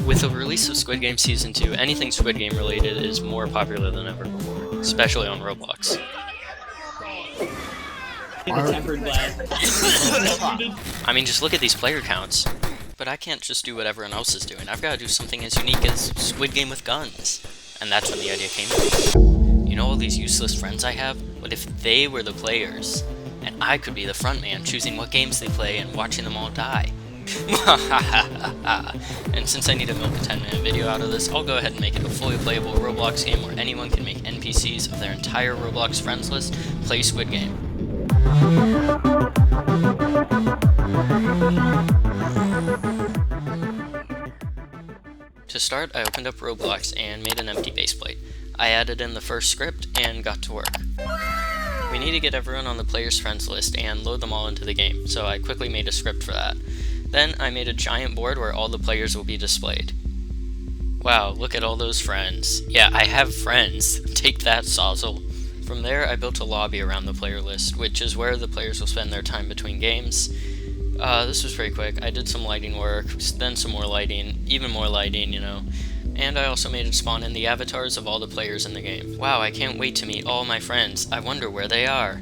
With the release of Squid Game Season 2, anything Squid Game related is more popular than ever before, especially on Roblox. I mean, just look at these player counts. But I can't just do what everyone else is doing. I've got to do something as unique as Squid Game with guns. And that's when the idea came to me. You know all these useless friends I have? What if they were the players? And I could be the front man, choosing what games they play and watching them all die. And since I need to milk a 10-minute video out of this, I'll go ahead and make it a fully playable Roblox game where anyone can make NPCs of their entire Roblox friends list play Squid Game. To start, I opened up Roblox and made an empty baseplate. I added in the first script and got to work. We need to get everyone on the player's friends list and load them all into the game, so I quickly made a script for that. Then I made a giant board where all the players will be displayed. Wow, look at all those friends. Yeah, I have friends. Take that, Sozzle. From there, I built a lobby around the player list, which is where the players will spend their time between games. This was very quick. I did some lighting work, then some more lighting, even more lighting, you know. And I also made it spawn in the avatars of all the players in the game. Wow, I can't wait to meet all my friends. I wonder where they are.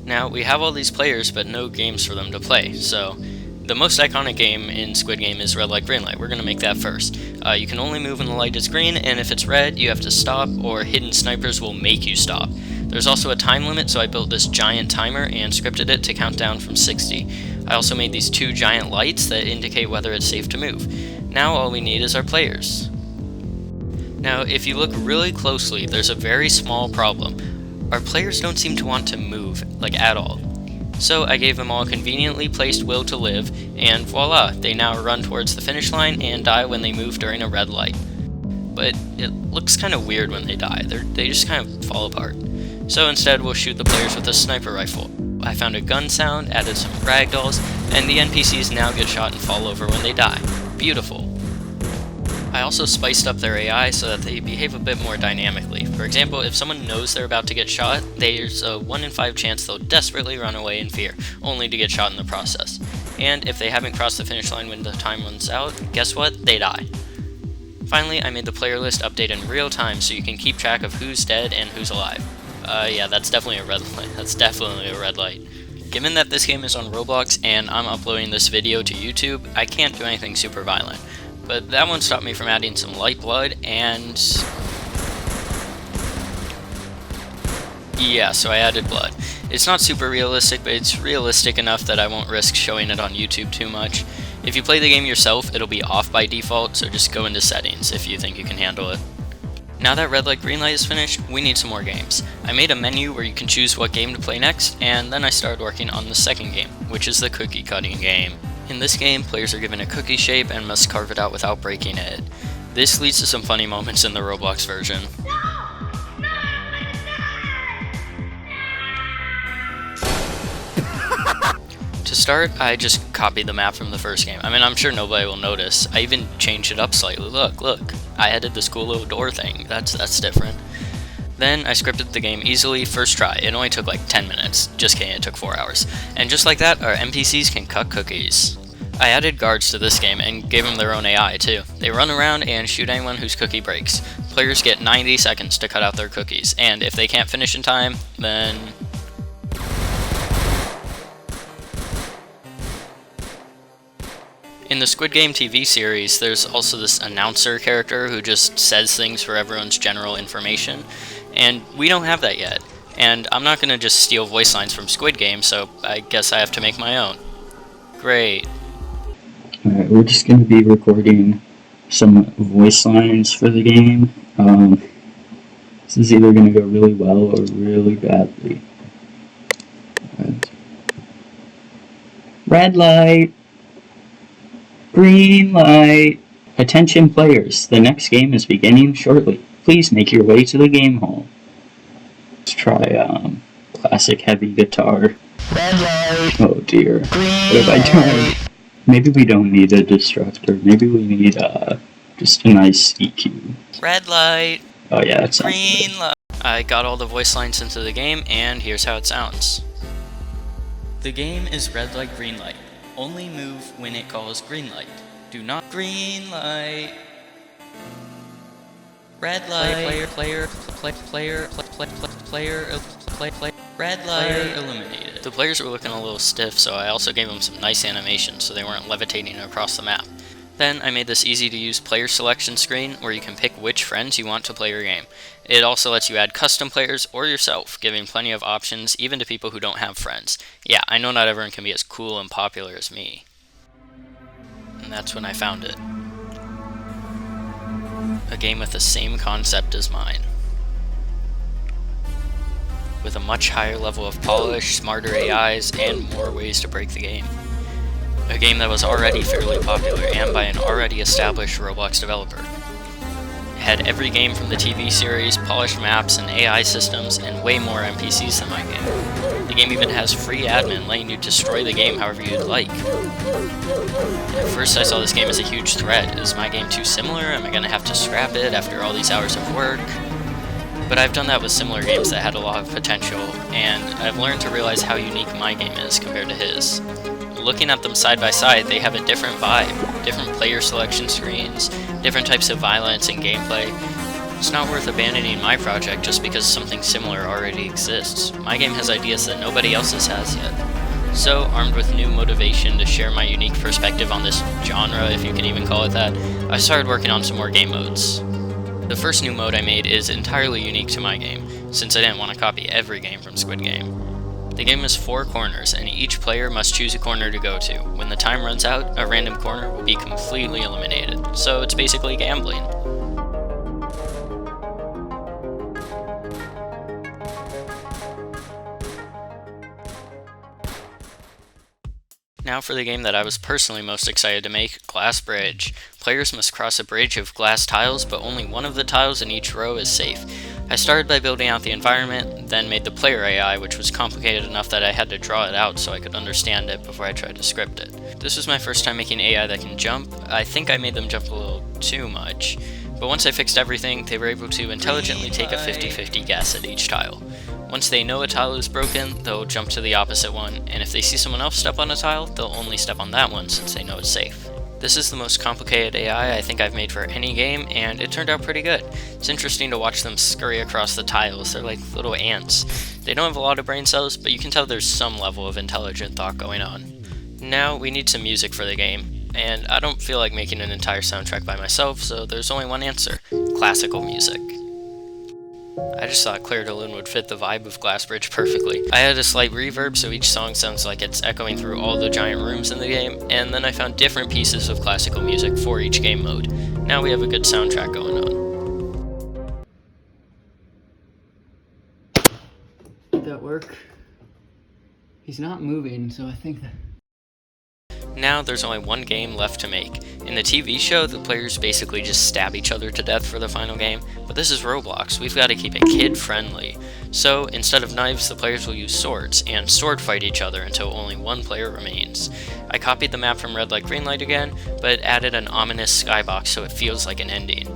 Now, we have all these players, but no games for them to play, so the most iconic game in Squid Game is red light, green light. We're going to make that first. You can only move when the light is green, and if it's red, you have to stop, or hidden snipers will make you stop. There's also a time limit, so I built this giant timer and scripted it to count down from 60. I also made these two giant lights that indicate whether it's safe to move. Now all we need is our players. Now, if you look really closely, there's a very small problem. Our players don't seem to want to move, like at all. So I gave them all a conveniently placed will to live, and voila, they now run towards the finish line and die when they move during a red light. But it looks kind of weird when they die. They just kind of fall apart. So instead, we'll shoot the players with a sniper rifle. I found a gun sound, added some ragdolls, and the NPCs now get shot and fall over when they die. Beautiful. I also spiced up their AI so that they behave a bit more dynamically. For example, if someone knows they're about to get shot, there's a 1 in 5 chance they'll desperately run away in fear, only to get shot in the process. And if they haven't crossed the finish line when the time runs out, guess what? They die. Finally, I made the player list update in real time so you can keep track of who's dead and who's alive. Yeah, that's definitely a red light. That's definitely a red light. Given that this game is on Roblox and I'm uploading this video to YouTube, I can't do anything super violent. But that one stopped me from adding some light blood and... yeah, so I added blood. It's not super realistic, but it's realistic enough that I won't risk showing it on YouTube too much. If you play the game yourself, it'll be off by default, so just go into settings if you think you can handle it. Now that red light, green light is finished, we need some more games. I made a menu where you can choose what game to play next, and then I started working on the second game, which is the cookie cutting game. In this game, players are given a cookie shape and must carve it out without breaking it. This leads to some funny moments in the Roblox version. To start, I just copied the map from the first game. I mean, I'm sure nobody will notice. I even changed it up slightly. Look. I added this cool little door thing. That's different. Then I scripted the game easily, first try. It only took like 10 minutes. Just kidding, it took 4 hours. And just like that, our NPCs can cut cookies. I added guards to this game and gave them their own AI too. They run around and shoot anyone whose cookie breaks. Players get 90 seconds to cut out their cookies, and if they can't finish in time, then... In the Squid Game TV series, there's also this announcer character who just says things for everyone's general information, and we don't have that yet. And I'm not going to just steal voice lines from Squid Game, so I guess I have to make my own. Great. Alright, we're just going to be recording some voice lines for the game. This is either going to go really well or really badly. Red light! Green light! Attention players, the next game is beginning shortly. Please make your way to the game hall. Let's try classic heavy guitar. Red light! Oh dear. Green What have I done? Maybe we don't need a destructor. Maybe we need just a nice EQ. Red light! Oh yeah, that sounds Green good. light! I got all the voice lines into the game, and here's how it sounds. The game is red light, green light. Only move when it calls green light. Do not green light. Red light. Red light eliminated. The players were looking a little stiff, so I also gave them some nice animations so they weren't levitating across the map. Then I made this easy to use player selection screen where you can pick which friends you want to play your game. It also lets you add custom players or yourself, giving plenty of options even to people who don't have friends. Yeah, I know not everyone can be as cool and popular as me. And that's when I found it. A game with the same concept as mine, with a much higher level of polish, smarter AIs, and more ways to break the game. A game that was already fairly popular and by an already established Roblox developer. It had every game from the TV series, polished maps and AI systems, and way more NPCs than my game. The game even has free admin letting you destroy the game however you'd like. At first I saw this game as a huge threat. Is my game too similar? Am I going to have to scrap it after all these hours of work? But I've done that with similar games that had a lot of potential, and I've learned to realize how unique my game is compared to his. Looking at them side by side, they have a different vibe, different player selection screens, different types of violence and gameplay. It's not worth abandoning my project just because something similar already exists. My game has ideas that nobody else's has yet. So, armed with new motivation to share my unique perspective on this genre, if you can even call it that, I started working on some more game modes. The first new mode I made is entirely unique to my game, since I didn't want to copy every game from Squid Game. The game has 4 corners, and each player must choose a corner to go to. When the time runs out, a random corner will be completely eliminated, so it's basically gambling. Now for the game that I was personally most excited to make, Glass Bridge. Players must cross a bridge of glass tiles, but only one of the tiles in each row is safe. I started by building out the environment, then made the player AI, which was complicated enough that I had to draw it out so I could understand it before I tried to script it. This was my first time making AI that can jump. I think I made them jump a little too much, but once I fixed everything, they were able to intelligently take a 50-50 guess at each tile. Once they know a tile is broken, they'll jump to the opposite one, and if they see someone else step on a tile, they'll only step on that one since they know it's safe. This is the most complicated AI I think I've made for any game, and it turned out pretty good. It's interesting to watch them scurry across the tiles. They're like little ants. They don't have a lot of brain cells, but you can tell there's some level of intelligent thought going on. Now, we need some music for the game, and I don't feel like making an entire soundtrack by myself, so there's only one answer: classical music. I just thought Claire de Lune would fit the vibe of Glass Bridge perfectly. I added a slight reverb so each song sounds like it's echoing through all the giant rooms in the game, and then I found different pieces of classical music for each game mode. Now we have a good soundtrack going on. Did that work? He's not moving, so I think that... Now there's only one game left to make. In the TV show, the players basically just stab each other to death for the final game, but this is Roblox. We've got to keep it kid-friendly. So instead of knives, the players will use swords, and sword fight each other until only one player remains. I copied the map from Red Light Green Light again, but added an ominous skybox so it feels like an ending.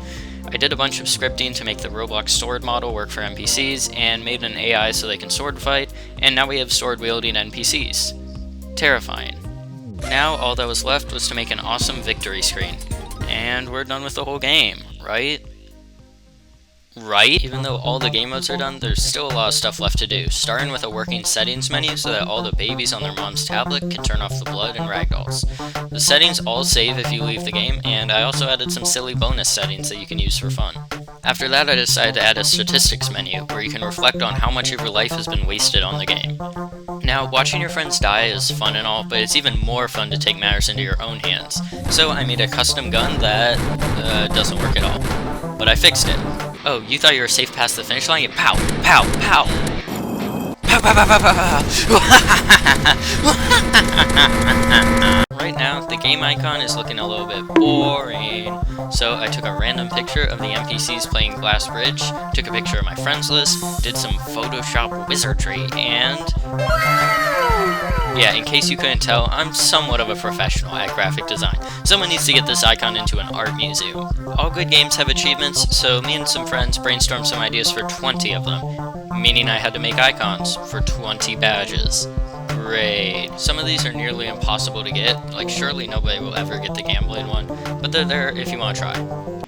I did a bunch of scripting to make the Roblox sword model work for NPCs, and made an AI so they can sword fight, and now we have sword-wielding NPCs. Terrifying. Now all that was left was to make an awesome victory screen. And we're done with the whole game, right? Right? Even though all the game modes are done, there's still a lot of stuff left to do, starting with a working settings menu so that all the babies on their mom's tablet can turn off the blood and ragdolls. The settings all save if you leave the game, and I also added some silly bonus settings that you can use for fun. After that, I decided to add a statistics menu, where you can reflect on how much of your life has been wasted on the game. Now, watching your friends die is fun and all, but it's even more fun to take matters into your own hands. So I made a custom gun that doesn't work at all. But I fixed it. Oh, you thought you were safe past the finish line? Pow! Pow! Pow! Pow! Pow! Pow! Pow! Pow! Right now, the game icon is looking a little bit boring. So I took a random picture of the NPCs playing Glass Bridge, took a picture of my friends list, did some Photoshop wizardry, and... yeah, in case you couldn't tell, I'm somewhat of a professional at graphic design. Someone needs to get this icon into an art museum. All good games have achievements, so me and some friends brainstormed some ideas for 20 of them, meaning I had to make icons for 20 badges. Great. Some of these are nearly impossible to get. Like, surely nobody will ever get the gambling one, but they're there if you want to try.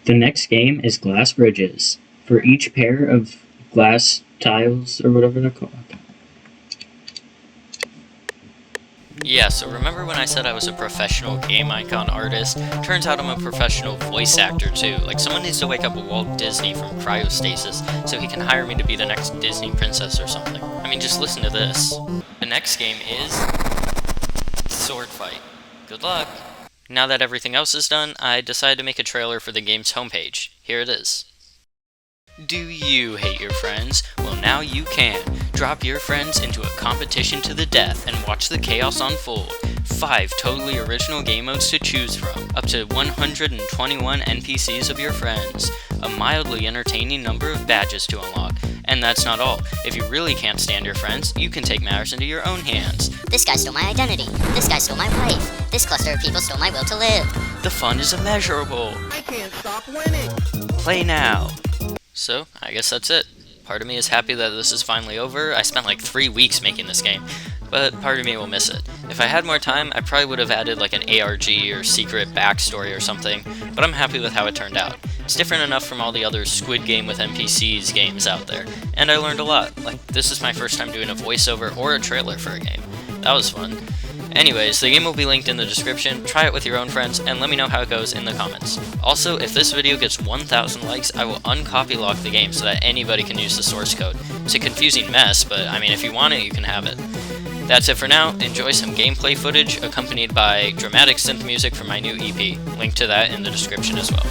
The next game is glass bridges. For each pair of glass tiles, or whatever they're called. Yeah, so remember when I said I was a professional game icon artist? Turns out I'm a professional voice actor too. Like, someone needs to wake up Walt Disney from cryostasis so he can hire me to be the next Disney princess or something. I mean, just listen to this. The next game is Sword Fight. Good luck! Now that everything else is done, I decided to make a trailer for the game's homepage. Here it is. Do you hate your friends? Well, now you can. Drop your friends into a competition to the death and watch the chaos unfold. 5 totally original game modes to choose from, up to 121 NPCs of your friends, a mildly entertaining number of badges to unlock. And that's not all. If you really can't stand your friends, you can take matters into your own hands. This guy stole my identity. This guy stole my wife. This cluster of people stole my will to live. The fun is immeasurable. I can't stop winning. Play now. So, I guess that's it. Part of me is happy that this is finally over. I spent like 3 weeks making this game, but part of me will miss it. If I had more time, I probably would have added like an ARG or secret backstory or something, but I'm happy with how it turned out. It's different enough from all the other Squid Game with NPCs games out there, and I learned a lot. Like, this is my first time doing a voiceover or a trailer for a game. That was fun. Anyways, the game will be linked in the description. Try it with your own friends and let me know how it goes in the comments. Also, if this video gets 1,000 likes, I will uncopy lock the game so that anybody can use the source code. It's a confusing mess, but I mean, if you want it, you can have it. That's it for now. Enjoy some gameplay footage accompanied by dramatic synth music from my new EP. Link to that in the description as well.